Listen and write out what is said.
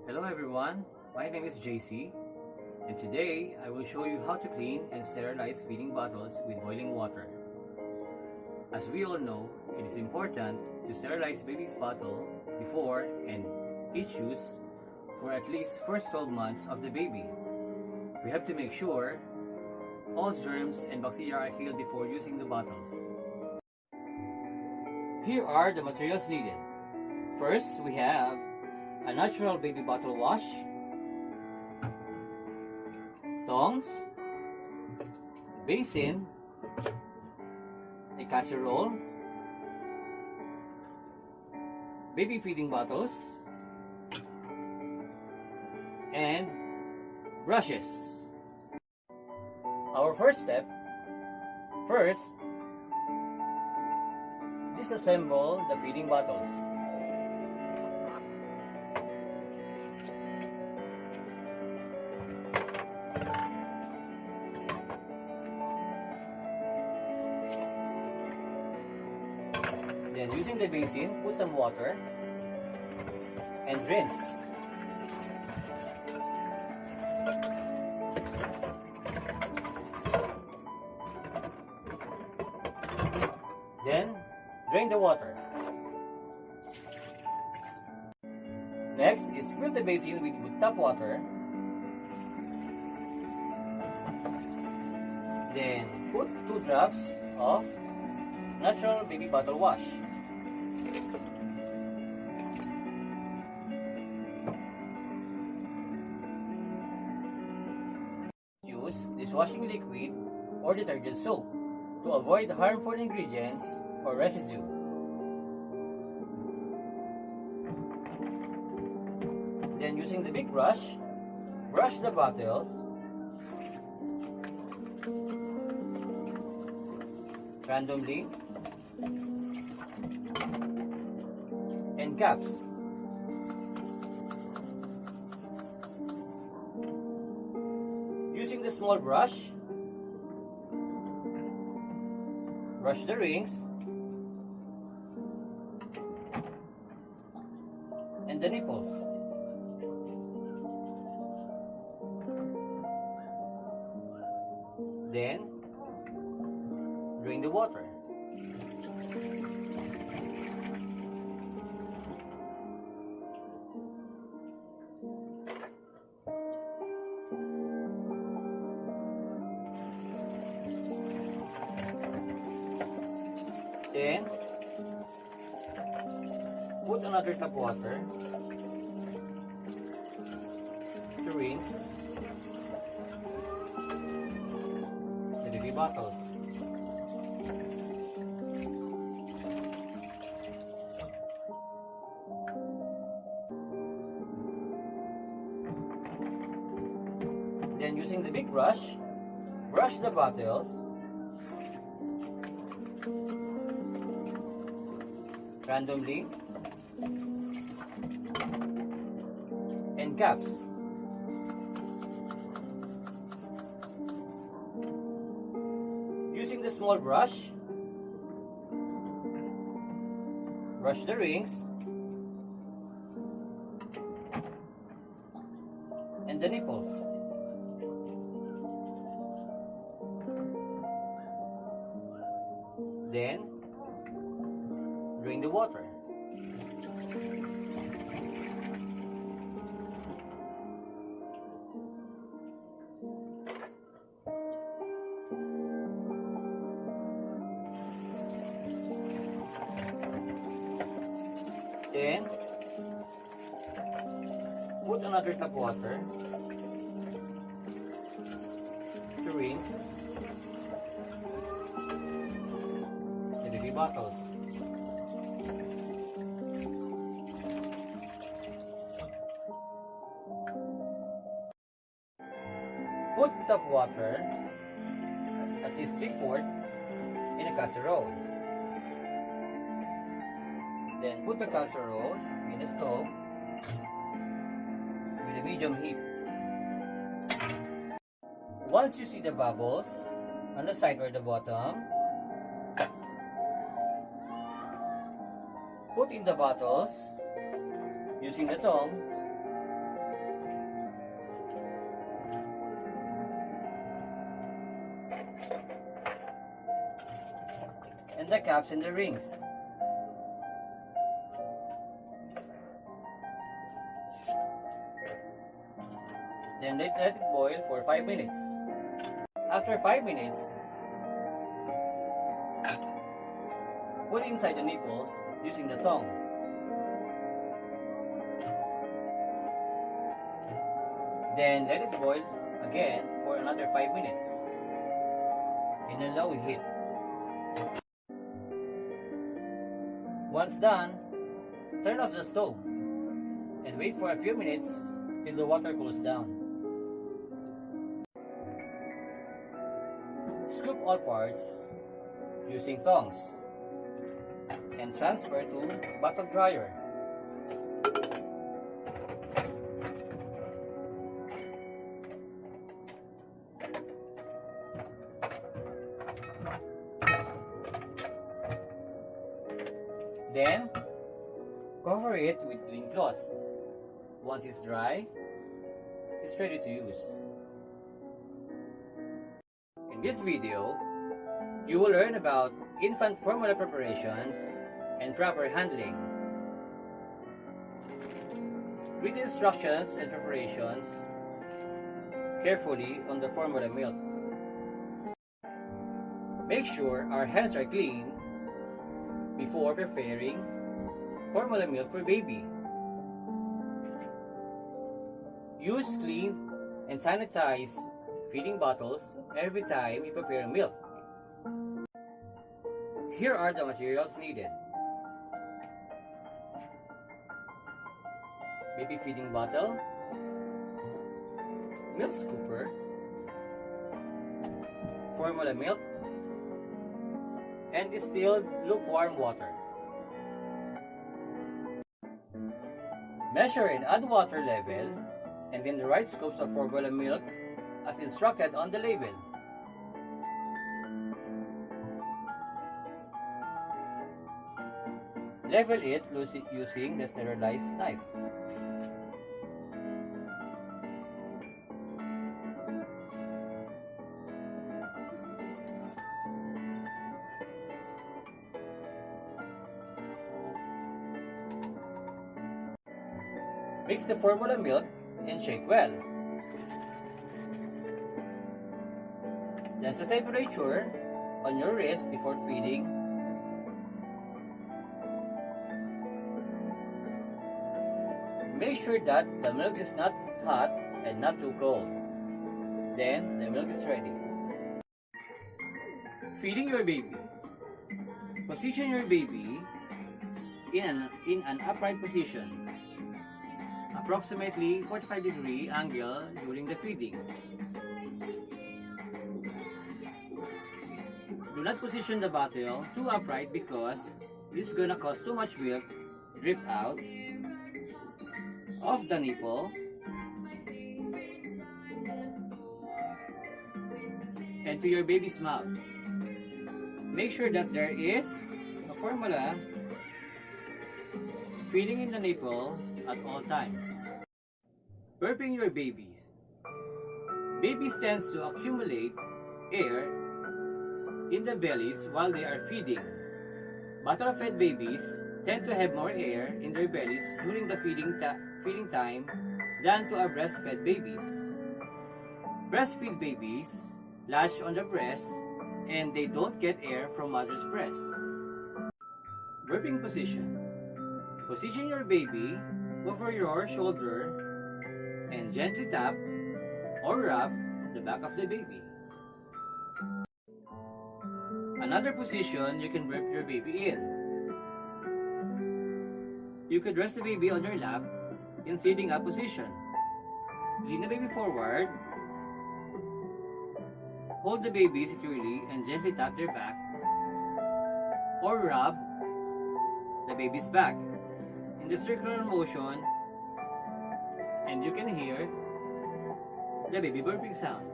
Hello everyone, my name is JC, and today I will show you how to clean and sterilize feeding bottles with boiling water. As we all know, it is important to sterilize baby's bottle before and each use for at least first 12 months of the baby. We have to make sure all germs and bacteria are killed before using the bottles. Here are the materials needed. First, we have a natural baby bottle wash, tongs, basin, a casserole, baby feeding bottles, and brushes. Our first step, disassemble the feeding bottles. Then using the basin, put some water and rinse. Then drain the water. Next is fill the basin with tap water. Then put 2 drops of natural baby bottle wash. Use dishwashing liquid or detergent soap to avoid harmful ingredients or residue. Then using the big brush, brush the bottles randomly and caps. Using the small brush, brush the rings and the nipples. Then drain the water. Then put another tap water to rinse the baby bottles. Then using the big brush, brush the bottles randomly and caps. Using the small brush, brush the rings and the nipples. Then drain the water. Then put another tap water to rinse the baby bottles. Put tap water, at least 3/4, in a casserole. Then put the casserole in a stove with a medium heat. Once you see the bubbles on the side or the bottom, put in the bottles using the tongs and the caps and the rings. Then let it boil for 5 minutes. After 5 minutes, put it inside the nipples using the tongue. Then let it boil again for another 5 minutes in a low heat. Once done, turn off the stove and wait for a few minutes till the water cools down. Scoop all parts using tongs and transfer to bottle dryer. Then, cover it with clean cloth. Once it's dry, it's ready to use. In this video, you will learn about infant formula preparations and proper handling. Read the instructions and preparations carefully on the formula milk. Make sure our hands are clean before preparing formula milk for baby. Use clean and sanitized feeding bottles every time you prepare milk. Here are the materials needed: baby feeding bottle, milk scooper, formula milk, and distilled lukewarm water. Measure and add water level and then the right scoops of formula milk as instructed on the label. Level it using the sterilized knife. Mix the formula milk and shake well. Adjust the temperature on your wrist before feeding. Make sure that the milk is not hot and not too cold. Then the milk is ready. Feeding your baby. Position your baby in an upright position, approximately 45-degree angle during the feeding. Do not position the bottle too upright because this is gonna cause too much milk drip out of the nipple and to your baby's mouth. Make sure that there is a formula feeding in the nipple at all times. Burping your babies. Babies tends to accumulate air in the bellies while they are feeding. Bottle-fed babies tend to have more air in their bellies during the feeding time than to our breastfed babies. Breastfeed babies latch on the breast and they don't get air from mother's breast. Burping position. Position your baby over your shoulder and gently tap or rub the back of the baby. Another position you can burp your baby in. You could rest the baby on your lap in sitting up position. Lean the baby forward. Hold the baby securely and gently tap their back or rub the baby's back in the circular motion, and you can hear the baby burping sound.